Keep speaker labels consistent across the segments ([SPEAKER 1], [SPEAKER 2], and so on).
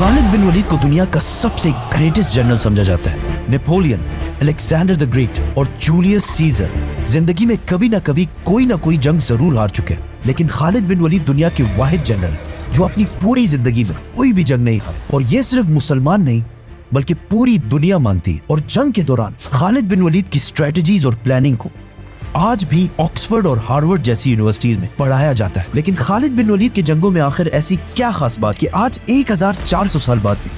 [SPEAKER 1] खालिद बिन वलीद को दुनिया का सबसे ग्रेटेस्ट जनरल समझा जाता है। नेपोलियन, अलेक्जेंडर द ग्रेट और जूलियस सीजर जिंदगी में कभी ना कोई जंग जरूर हार चुके हैं, लेकिन खालिद बिन वलीद दुनिया के वाहिद जनरल जो अपनी पूरी जिंदगी में कोई भी जंग नहीं हारा। और ये सिर्फ मुसलमान नहीं बल्कि पूरी दुनिया मानती है। और जंग के दौरान खालिद बिन वलीद की स्ट्रेटजीज और प्लानिंग को आज भी ऑक्सफोर्ड और हार्वर्ड जैसी यूनिवर्सिटीज में पढ़ाया जाता है। लेकिन खालिद बिन वलीद के जंगों में आखिर ऐसी क्या खास बात कि आज 1400 साल बाद भी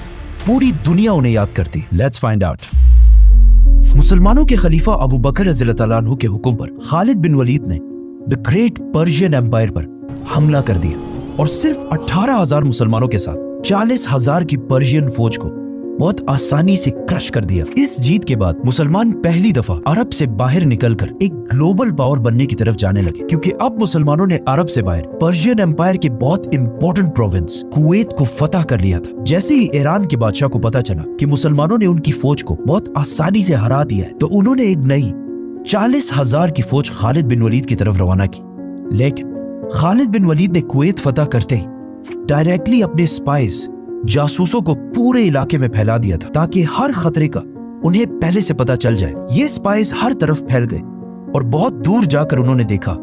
[SPEAKER 1] पूरी दुनिया उन्हें याद करती। Let's find out. मुसलमानों के खलीफा अबू बकर रज़ियल्लाहु तआला अन्हु के हुक्म पर खालिद बिन वलीद ने द ग्रेट पर्शियन एम्पायर पर हमला कर दिया और सिर्फ 18,000 मुसलमानों के साथ 40,000 की पर्शियन फौज को बहुत आसानी से क्रश कर दिया। इस जीत के बाद मुसलमान पहली दफा अरब से बाहर निकलकर एक ग्लोबल पावर बनने की तरफ जाने लगे, क्योंकि अब मुसलमानों ने अरब से बाहर पर्शियन एम्पायर के बहुत इंपॉर्टेंट प्रोविंस कुवैत को फतह कर लिया था। जैसे ही ईरान के बादशाह को पता चला कि मुसलमानों ने उनकी फौज को बहुत आसानी से हरा दिया है, तो उन्होंने एक नई 40,000 की फौज खालिद बिन वलीद की तरफ रवाना की। लेकिन खालिद बिन वलीद ने कुवैत फतह करते ही डायरेक्टली अपने स्पाइस जासूसों को पूरे इलाके में फैला दिया था, ताकि हर खतरे का उन्हें पहले से पता चल जाए। ये स्पाइस हर तरफ फैल गए और बहुत दूर जाकर उन्होंने देखा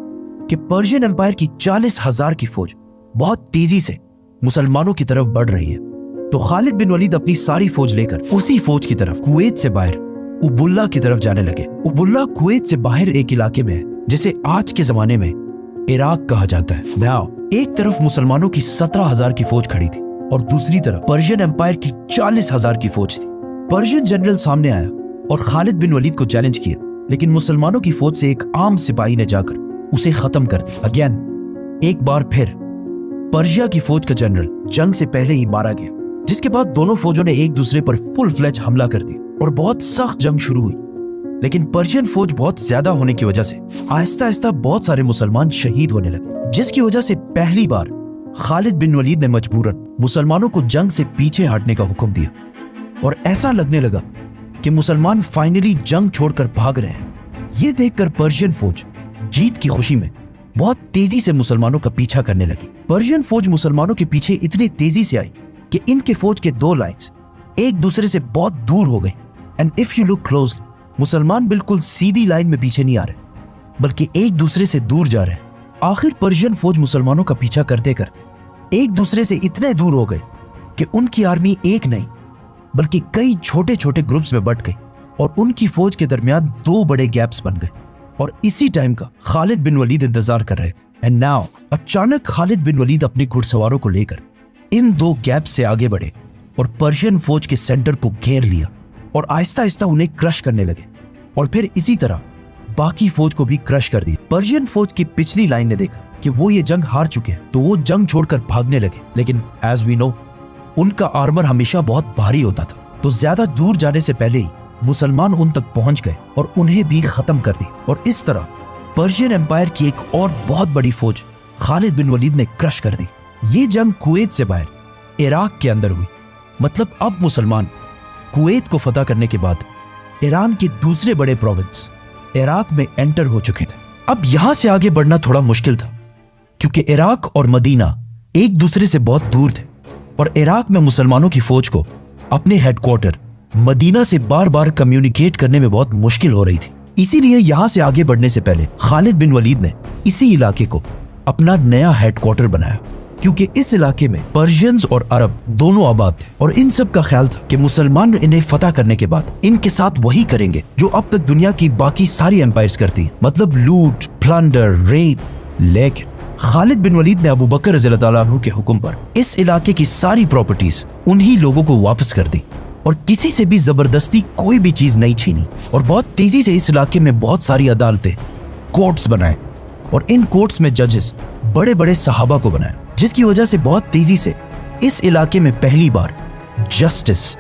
[SPEAKER 1] कि पर्शियन एम्पायर की 40,000 की फौज बहुत तेजी से मुसलमानों की तरफ बढ़ रही है। तो खालिद बिन वलीद अपनी सारी फौज लेकर उसी फौज की तरफ कुवैत से बाहर उबुल्ला की तरफ जाने लगे। उबुल्ला कुवैत से बाहर एक इलाके में है जिसे आज के जमाने में इराक कहा जाता है। नाउ एक तरफ मुसलमानों की 17,000 की फौज खड़ी थी और दूसरी तरफ पर्शियन एम्पायर की 40,000 की फौज थी। पर्शियन जनरल सामने आया और खालिद बिन वलीद को चैलेंज किया, लेकिन मुसलमानों की फौज से एक आम सिपाही ने जाकर उसे खत्म कर दिया। अगेन एक बार फिर पर्शिया की फौज का जनरल जंग से पहले ही मारा गया, जिसके बाद दोनों फौजों ने एक दूसरे पर फुल फ्लेज हमला कर दिया और बहुत सख्त जंग शुरू हुई। लेकिन पर्शियन फौज बहुत ज्यादा होने की वजह से आहिस्ता आहिस्ता बहुत सारे मुसलमान शहीद होने लगे, जिसकी वजह से पहली बार खालिद बिन वलीद ने मजबूरन मुसलमानों को जंग से पीछे हटने का हुक्म दिया। और ऐसा लगने लगा कि मुसलमान फाइनली जंग छोड़कर भाग रहे हैं। ये देखकर पर्शियन फौज जीत की खुशी में बहुत तेजी से मुसलमानों का पीछा करने लगी। पर्शियन फौज मुसलमानों के पीछे इतनी तेजी से आई कि इनके फौज के दो लाइन्स एक दूसरे से बहुत दूर हो गए। And if you look closely, मुसलमान बिल्कुल सीधी लाइन में पीछे नहीं आ रहे, बल्कि एक दूसरे से दूर जा रहे हैं। आखिर पर्शियन फौज मुसलमानों का पीछा करते करते एक दूसरे से इतने दूर हो गए कि उनकी आर्मी एक नहीं बल्कि कई छोटे छोटे ग्रुप्स में बट गई और उनकी फौज के दरमियान दो बड़े गैप्स बन गए। और इसी टाइम का खालिद बिन वलीद इंतजार कर रहे थे। एंड नाउ अचानक खालिद बिन वलीद अपने घुड़सवारों को लेकर इन दो गैप्स से आगे बढ़े और पर्शियन फौज के सेंटर को घेर लिया और आहिस्ता आहिस्ता उन्हें क्रश करने लगे। और फिर इसी तरह बाकी फौज को भी क्रश कर दिया। पर्शियन फौज की पिछली लाइन ने देखा कि वो ये जंग हार चुके हैं, तो वो जंग छोड़कर भागने लगे। लेकिन एज वी नो, उनका आर्मर हमेशा बहुत भारी होता था, तो ज्यादा दूर जाने से पहले ही मुसलमान उन तक पहुंच गए और उन्हें भी खत्म कर दिया। और इस तरह पर्शियन एम्पायर की एक और बहुत बड़ी फौज खालिद बिन वलीद ने क्रश कर दी। ये जंग कुवैत से बाहर इराक के अंदर हुई। मतलब अब मुसलमान कुवैत को फतह करने के बाद ईरान के दूसरे बड़े प्रोविंस इराक में एंटर हो चुके थे। अब यहां से आगे बढ़ना थोड़ा मुश्किल था, क्योंकि इराक और मदीना एक दूसरे से बहुत दूर थे और इराक में मुसलमानों की फौज को अपने हेडक्वार्टर मदीना से बार बार कम्युनिकेट करने में बहुत मुश्किल हो रही थी। इसीलिए यहां से आगे बढ़ने से पहले खालिद बिन वलीद ने इसी इलाके को अपना नया हेडक्वार्टर बनाया, क्योंकि इस इलाके में पर्शियंस और अरब दोनों आबाद थे और इन सब का ख्याल था कि मुसलमान इन्हें फतह करने के बाद इनके साथ वही करेंगे जो अब तक दुनिया की बाकी सारी एम्पायर्स करती हैं, मतलब लूट, प्लंडर, रेप। लेकिन खालिद बिन वलीद ने अबू बकर रज़ियल्लाहु तआला अन्हु के हुक्म पर इस इलाके की सारी प्रॉपर्टीज उन्हीं लोगों को वापस कर दी और किसी से भी जबरदस्ती कोई भी चीज नहीं छीनी। और बहुत तेजी से इस इलाके में बहुत सारी अदालतें, कोर्ट्स बनाए और इन कोर्ट्स में जजेस बड़े बड़े सहाबा को बनाए, जिसकी वजह से बहुत तेजी से इस इलाके में पहली बार जस्टिस,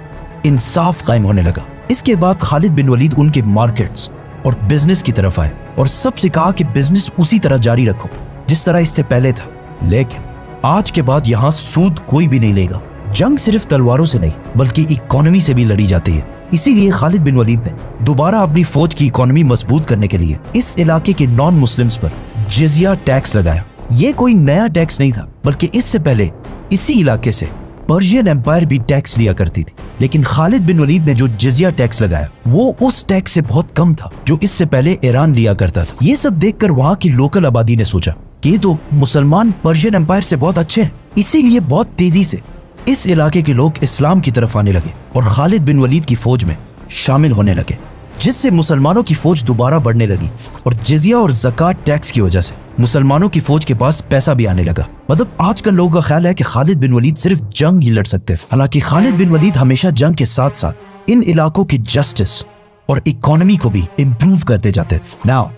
[SPEAKER 1] इंसाफ कायम होने लगा। इसके बाद खालिद बिन वलीद उनके मार्केट्स और बिजनेस की तरफ आए और सबसे कहा कि बिजनेस उसी तरह जारी रखो जिस तरह इससे पहले था। लेकिन आज के बाद यहाँ सूद कोई भी नहीं लेगा। जंग सिर्फ तलवारों से नहीं बल्कि इकोनॉमी से भी लड़ी जाती है। इसीलिए खालिद बिन वलीद ने दोबारा अपनी फौज की इकोनॉमी मजबूत करने के लिए इस इलाके के नॉन मुस्लिम्स पर जिजिया टैक्स लगाया। ये कोई नया टैक्स नहीं था, बल्कि इससे पहले इसी इलाके से पर्शियन एम्पायर भी टैक्स लिया करती थी, लेकिन खालिद बिन वलीद ने जो जिजिया टैक्स लगाया वो उस टैक्स से बहुत कम था जो इससे पहले ईरान लिया करता था। ये सब देखकर वहाँ की लोकल आबादी ने सोचा कि ये तो मुसलमान पर्शियन एम्पायर से बहुत अच्छे हैं, इसीलिए बहुत तेजी से इस इलाके के लोग इस्लाम की तरफ आने लगे और खालिद बिन वलीद की फौज में शामिल होने लगे, जिससे मुसलमानों की फौज दोबारा बढ़ने लगी और जिजिया और ज़कात टैक्स की वजह से मुसलमानों की फौज के पास पैसा भी आने लगा। मतलब आजकल लोगों का ख्याल है कि खालिद बिन वलीद सिर्फ जंग ही लड़ सकते थे, हालांकि खालिद बिन वलीद हमेशा जंग के साथ साथ इन इलाकों की जस्टिस और इकोनॉमी को भी इम्प्रूव करते जाते थे। नाउ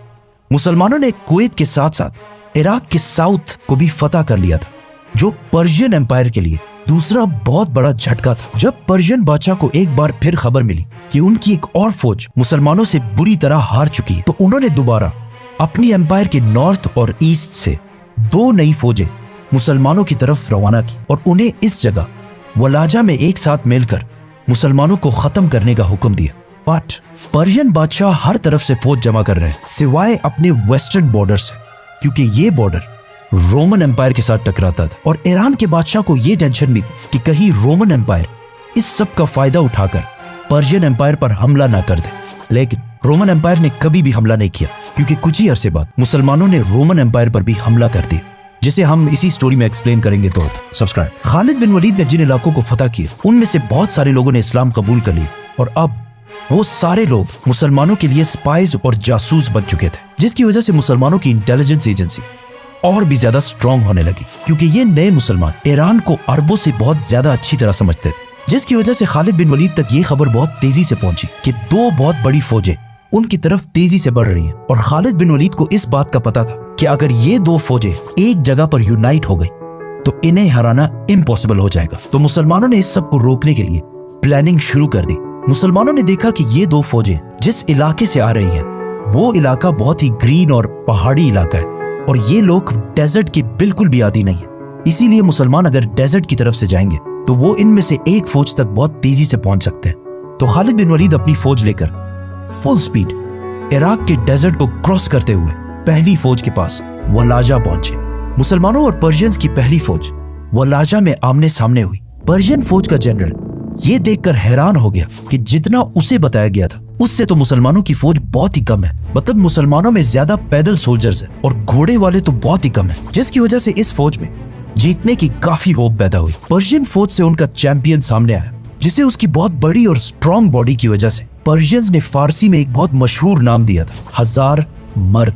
[SPEAKER 1] मुसलमानों ने कुवैत के साथ साथ इराक के साउथ को भी फतह कर लिया था, जो पर्शियन एम्पायर के लिए दूसरा बहुत बड़ा झटका था। जब पर्शियन बादशाह को एक बार फिर खबर मिली कि उनकी एक और फौज मुसलमानों से बुरी तरह हार चुकी है, तो उन्होंने दोबारा अपनी एम्पायर के नॉर्थ और ईस्ट से 2 नई फौजें मुसलमानों की तरफ रवाना की और उन्हें इस जगह वलाजा में एक साथ मिलकर मुसलमानों को खत्म करने का हुक्म दिया। बट पर्शियन बादशाह हर तरफ से फौज जमा कर रहे हैं सिवाय अपने वेस्टर्न बॉर्डर से, क्योंकि ये बॉर्डर रोमन एम्पायर के साथ टकराता था और ईरान के बादशाह को यह टेंशन भी थी कि कहीं रोमन एम्पायर इस सब का फायदा उठाकर पर्शियन एम्पायर पर हमला ना कर दे। लेकिन रोमन एम्पायर ने कभी भी हमला नहीं किया, क्योंकि कुछ ही अरसे बाद मुसलमानों ने रोमन एम्पायर पर भी हमला कर दिया, जिसे हम इसी स्टोरी में एक्सप्लेन करेंगे। तो सब्सक्राइब। खालिद बिन वलीद ने जिन इलाकों को फतह किया उनमें से बहुत सारे लोगों ने इस्लाम कबूल कर लिया और अब वो सारे लोग मुसलमानों के लिए स्पाइज और जासूस बन चुके थे, जिसकी वजह से मुसलमानों की इंटेलिजेंस एजेंसी और भी ज्यादा स्ट्रॉन्ग होने लगी, क्योंकि ये नए मुसलमान ईरान को अरबों से बहुत ज्यादा अच्छी तरह समझते थे, जिसकी वजह से खालिद बिन वलीद तक ये खबर बहुत तेजी से पहुंची कि 2 बहुत बड़ी फौजें उनकी तरफ तेजी से बढ़ रही हैं। और खालिद बिन वलीद को इस बात का पता था कि अगर ये 2 फौजें एक जगह पर यूनाइट हो गई तो इन्हें हराना इम्पॉसिबल हो जाएगा। तो मुसलमानों ने इस सब को रोकने के लिए प्लानिंग शुरू कर दी। मुसलमानों ने देखा कि ये 2 फौजें जिस इलाके से आ रही हैं वो इलाका बहुत ही ग्रीन और पहाड़ी इलाका है और ये लोग डेजर्ट के बिल्कुल भी आदी नहीं है, इसीलिए मुसलमान अगर डेजर्ट की तरफ से जाएंगे तो वो इनमें से एक फौज तक बहुत तेजी से पहुंच सकते हैं। तो खालिद बिन वलीद अपनी फौज लेकर फुल स्पीड इराक के डेजर्ट को क्रॉस करते हुए पहली फौज के पास वलाजा पहुंचे। मुसलमानों और पर्शियंस की पहली फौज वलाजा में आमने सामने हुई। पर्शियन फौज का जनरल ये देखकर हैरान हो गया कि जितना उसे बताया गया था उससे तो मुसलमानों की फौज बहुत ही कम है। मतलब मुसलमानों में ज्यादा पैदल सोल्जर्स हैं और घोड़े वाले तो बहुत ही कम है, जिसकी वजह से इस फौज में जीतने की काफी होप पैदा हुई। पर्शियन फौज से उनका चैंपियन सामने आया, जिसे उसकी बहुत बड़ी और स्ट्रॉन्ग बॉडी की वजह से पर्शियंस ने फारसी में एक बहुत मशहूर नाम दिया था, हजार मर्द,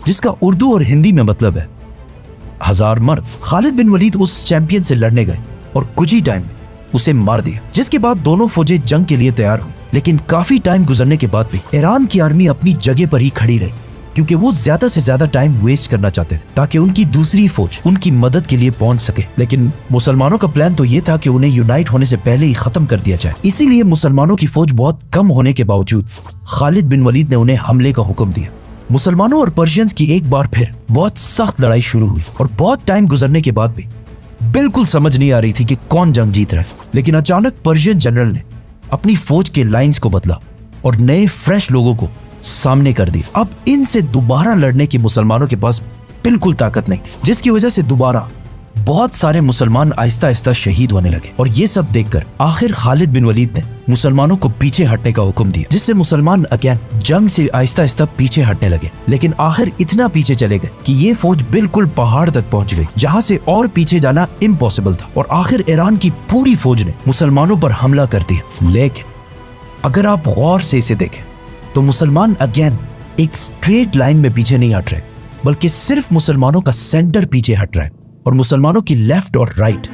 [SPEAKER 1] जिसका उर्दू और हिंदी में मतलब है हजार मर्द। खालिद बिन वलीद उस चैंपियन से लड़ने गए और कुछ ही टाइम में उसे मार दिया, जिसके बाद दोनों फौजें जंग के लिए तैयार हुई। लेकिन काफी टाइम गुजरने के बाद भी ईरान की आर्मी अपनी जगह पर ही खड़ी रही, क्योंकि वो ज्यादा से ज्यादा टाइम वेस्ट करना चाहते थे ताकि उनकी दूसरी फौज उनकी मदद के लिए पहुंच सके। लेकिन मुसलमानों का प्लान तो ये था कि उन्हें यूनाइट होने से पहले ही खत्म कर दिया जाए। इसीलिए मुसलमानों की फौज बहुत कम होने के बावजूद खालिद बिन वलीद ने उन्हें हमले का हुक्म दिया। मुसलमानों और पर्शियंस की एक बार फिर बहुत सख्त लड़ाई शुरू हुई और बहुत टाइम गुजरने के बाद भी बिल्कुल समझ नहीं आ रही थी कि कौन जंग जीत रहा है। लेकिन अचानक पर्शियन जनरल ने अपनी फौज के लाइंस को बदला और नए फ्रेश लोगों को सामने कर दिया। अब इनसे दोबारा लड़ने की मुसलमानों के पास बिल्कुल ताकत नहीं थी, जिसकी वजह से दोबारा बहुत सारे मुसलमान आहिस्ता आहिस्ता शहीद होने लगे। और ये सब देखकर आखिर खालिद बिन वलीद ने मुसलमानों को पीछे हटने का हुक्म दिया, जिससे मुसलमान अगेन जंग से आहिस्ता आहिस्ता पीछे हटने लगे। लेकिन आखिर इतना पीछे चले गए कि ये फौज बिल्कुल पहाड़ तक पहुंच गई, जहां से और पीछे जाना इम्पॉसिबल था। और आखिर ईरान की पूरी फौज ने मुसलमानों पर हमला कर दिया। लेकिन अगर आप गौर से इसे देखें तो मुसलमान अगेन एक स्ट्रेट लाइन में पीछे नहीं हट रहे, बल्कि सिर्फ मुसलमानों का सेंटर पीछे हट रहा है और मुसलमानों की लेफ्ट और राइट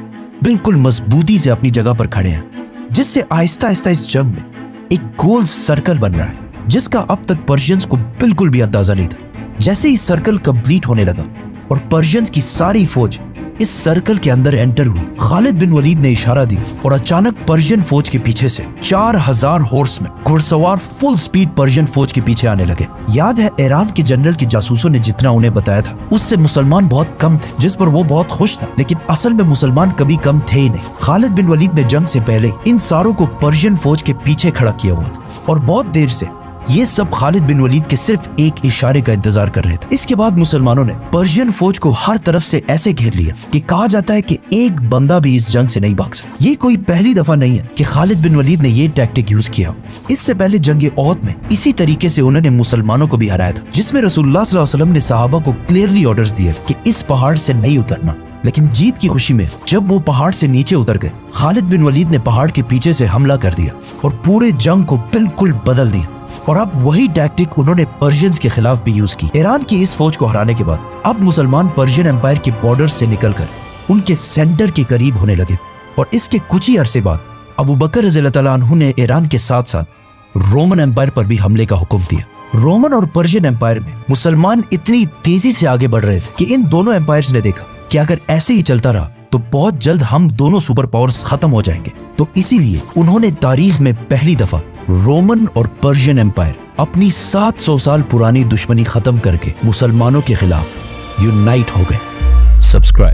[SPEAKER 1] बिल्कुल मजबूती से अपनी जगह पर खड़े हैं, जिससे आहिस्ता आहिस्ता इस जंग में एक गोल सर्कल बन रहा है, जिसका अब तक पर्शियंस को बिल्कुल भी अंदाजा नहीं था। जैसे ही सर्कल कंप्लीट होने लगा और पर्शियंस की सारी फौज इस सर्कल के अंदर एंटर हुई, खालिद बिन वलीद ने इशारा दिया और अचानक पर्शियन फौज के पीछे से 4000 हॉर्समैन घुड़सवार फुल स्पीड पर्शियन फौज के पीछे आने लगे। याद है ईरान के जनरल की जासूसों ने जितना उन्हें बताया था उससे मुसलमान बहुत कम थे, जिस पर वो बहुत खुश था। लेकिन असल में मुसलमान कभी कम थे ही नहीं। खालिद बिन वलीद ने जंग से पहले इन सारों को पर्शियन फौज के पीछे खड़ा किया हुआ था और बहुत देर से ये सब खालिद बिन वलीद के सिर्फ एक इशारे का इंतजार कर रहे थे। इसके बाद मुसलमानों ने पर्शियन फौज को हर तरफ से ऐसे घेर लिया कि कहा जाता है कि एक बंदा भी इस जंग से नहीं भाग सकता। ये कोई पहली दफा नहीं है कि खालिद बिन वलीद ने ये टैक्टिक यूज किया। इससे पहले जंग ओहद में इसी तरीके से उन्होंने मुसलमानों को भी हराया था, जिसमें रसूलुल्लाह सल्लल्लाहु अलैहि वसल्लम ने सहाबा को क्लियरली ऑर्डर्स दिए कि इस पहाड़ से नहीं उतरना। लेकिन जीत की खुशी में जब वो पहाड़ से नीचे उतर गए, खालिद बिन वलीद ने पहाड़ के पीछे से हमला कर दिया और पूरे जंग को बिल्कुल बदल दिया। और अब वही टैक्टिक उन्होंने पर्शियंस के खिलाफ भी यूज की। ईरान की इस फौज को हराने के बाद अब मुसलमान पर्शियन एम्पायर के बॉर्डर से निकलकर उनके सेंटर के करीब होने लगे और इसके कुछ ही अरसे बाद अबू बकर रज़ियल्लाहु तआला अन्हु ने ईरान के साथ साथ रोमन एम्पायर पर भी हमले का हुक्म दिया। रोमन और पर्शियन एम्पायर में मुसलमान इतनी तेजी से आगे बढ़ रहे थे कि इन दोनों एम्पायर्स ने देखा कि अगर ऐसे ही चलता रहा तो बहुत जल्द हम दोनों सुपर पावर्स खत्म हो जाएंगे। तो इसीलिए उन्होंने तारीख में पहली दफा रोमन और पर्शियन एम्पायर अपनी 700 साल पुरानी दुश्मनी खत्म करके मुसलमानों के खिलाफ यूनाइट हो गए। सब्सक्राइब।